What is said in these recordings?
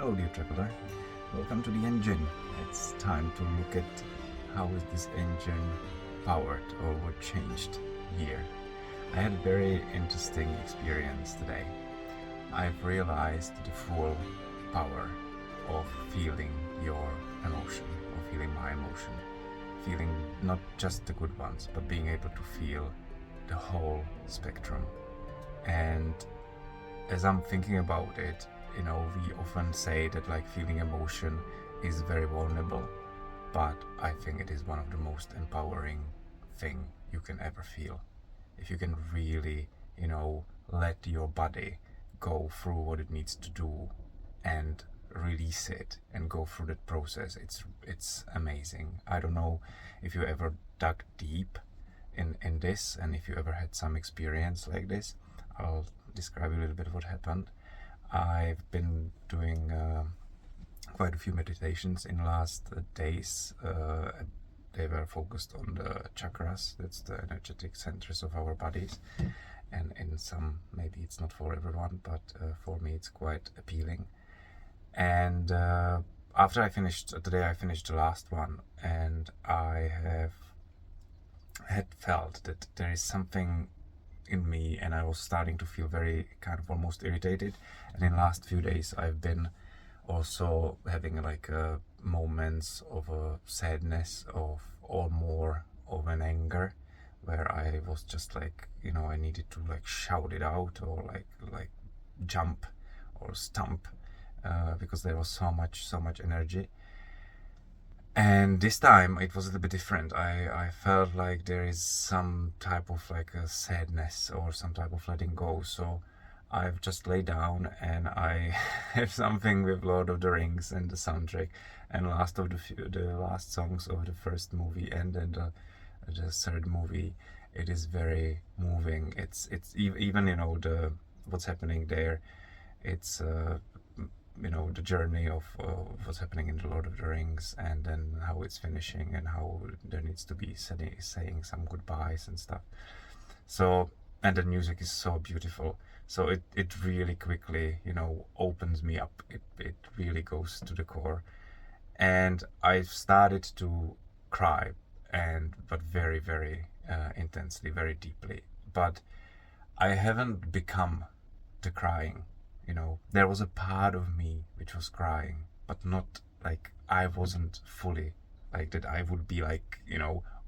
Hello dear traveler, welcome to the engine. It's time to look at how is this engine powered or what changed here. I had a very interesting experience today. I've realized the full power of feeling your emotion, or feeling my emotion. Feeling not just the good ones, but being able to feel the whole spectrum. And as I'm thinking about it, we often say that like feeling emotion is very vulnerable, but I think it is one of the most empowering thing you can ever feel. If you can really, let your body go through what it needs to do and release it and go through that process, it's amazing. I don't know if you ever dug deep in this, and if you ever had some experience like this. I'll describe a little bit what happened. I've been doing quite a few meditations in the last days. They were focused on the chakras, that's the energetic centers of our bodies. And in some, maybe it's not for everyone, but for me it's quite appealing. And after I finished, today I finished the last one, and I had felt that there is something in me, and I was starting to feel very kind of almost irritated. And in the last few days I've been also having like moments of a sadness or more of an anger, where I was just like, I needed to like shout it out, or like jump or stomp, because there was so much energy. And this time it was a little bit different. I felt like there is some type of like a sadness or some type of letting go. So I've just laid down and I have something with Lord of the Rings and the soundtrack, and the last songs of the first movie and then the third movie. It is very moving. It's even the what's happening there. It's the journey of what's happening in the Lord of the Rings, and then how it's finishing, and how there needs to be saying some goodbyes and stuff. So, and the music is so beautiful. So it really quickly, opens me up. It really goes to the core. And I've started to cry, but very, very intensely, very deeply. But I haven't become the crying. There was a part of me which was crying, but not like I wasn't fully like that. I would be like,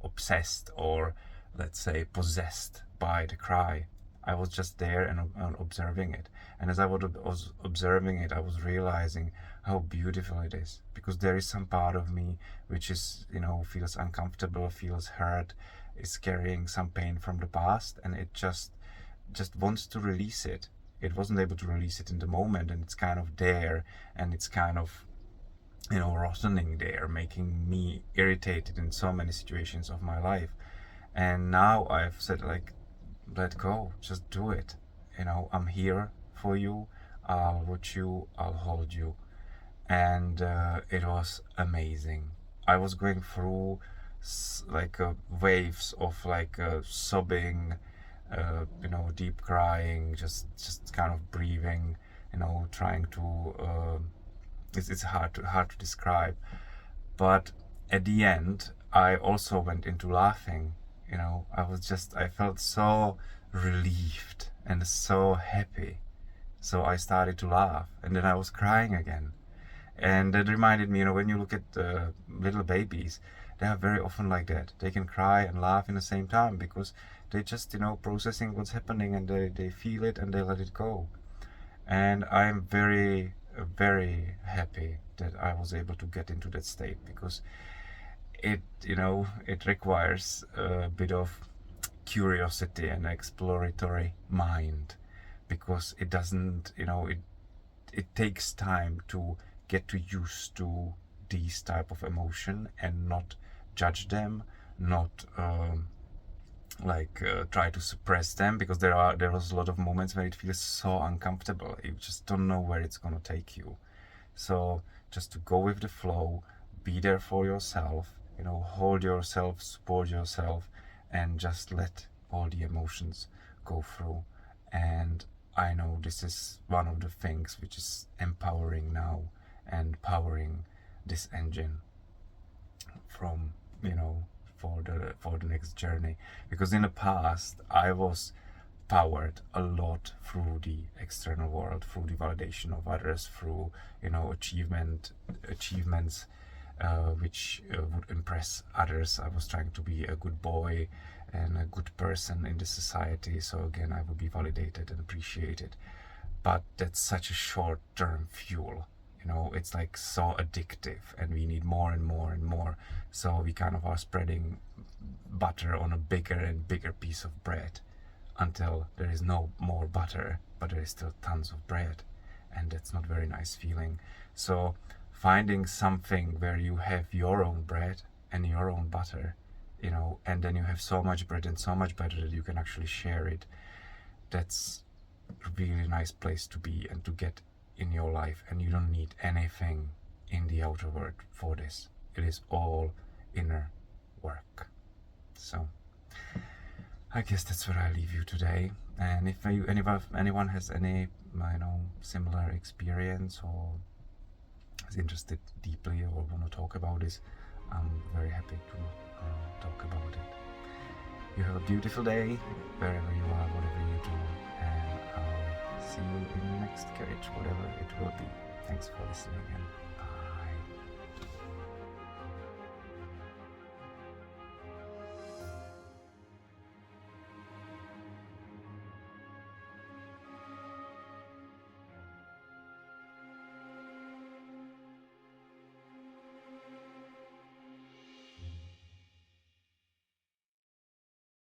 obsessed, or let's say possessed by the cry. I was just there and observing it. And as I was observing it, I was realizing how beautiful it is, because there is some part of me which is, feels uncomfortable, feels hurt, is carrying some pain from the past, and it just wants to release it. It wasn't able to release it in the moment, and it's kind of there, and it's kind of rotting there, making me irritated in so many situations of my life. And now I've said, like, let go, just do it. I'm here for you, I'll watch you, I'll hold you. And it was amazing. I was going through waves of sobbing, deep crying, just kind of breathing, trying to. It's hard to describe, but at the end, I also went into laughing. I felt so relieved and so happy, so I started to laugh, and then I was crying again. And that reminded me, when you look at little babies, they are very often like that. They can cry and laugh in the same time, because they just, processing what's happening, and they feel it and they let it go. And I'm very, very happy that I was able to get into that state, because it requires a bit of curiosity and exploratory mind, because it doesn't, it takes time to get to used to these type of emotion and not judge them, not try to suppress them, because there was a lot of moments where it feels so uncomfortable. You just don't know where it's gonna take you. So just to go with the flow, be there for yourself, hold yourself, support yourself, and just let all the emotions go through. And I know this is one of the things which is empowering now, and powering this engine from, for the next journey. Because in the past I was powered a lot through the external world, through the validation of others, through achievements which would impress others. I was trying to be a good boy and a good person in the society, so again I would be validated and appreciated. But that's such a short-term fuel. It's like so addictive, and we need more and more and more. So we kind of are spreading butter on a bigger and bigger piece of bread until there is no more butter, but there is still tons of bread, and that's not very nice feeling. So finding something where you have your own bread and your own butter, and then you have so much bread and so much butter that you can actually share it, that's a really nice place to be and to get in your life. And you don't need anything in the outer world for this. It is all inner work. So I guess that's where I leave you today. And if anyone has any similar experience or is interested deeply or want to talk about this, I'm very happy to talk about it. You have a beautiful day wherever you are, whatever you do, and I'll see you in the next carriage, whatever it will be. Thanks for listening, and